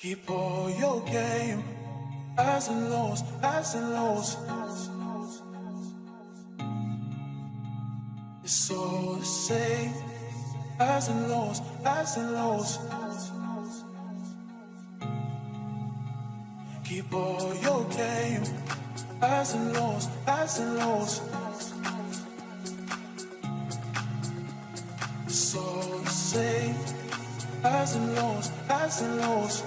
Keep all your game, highs and lows, highs and lows. It's all the same, highs and lows, highs and lows. Keep all your game, highs and lows, highs and lows. It's all the same, highs and lows, highs and lows.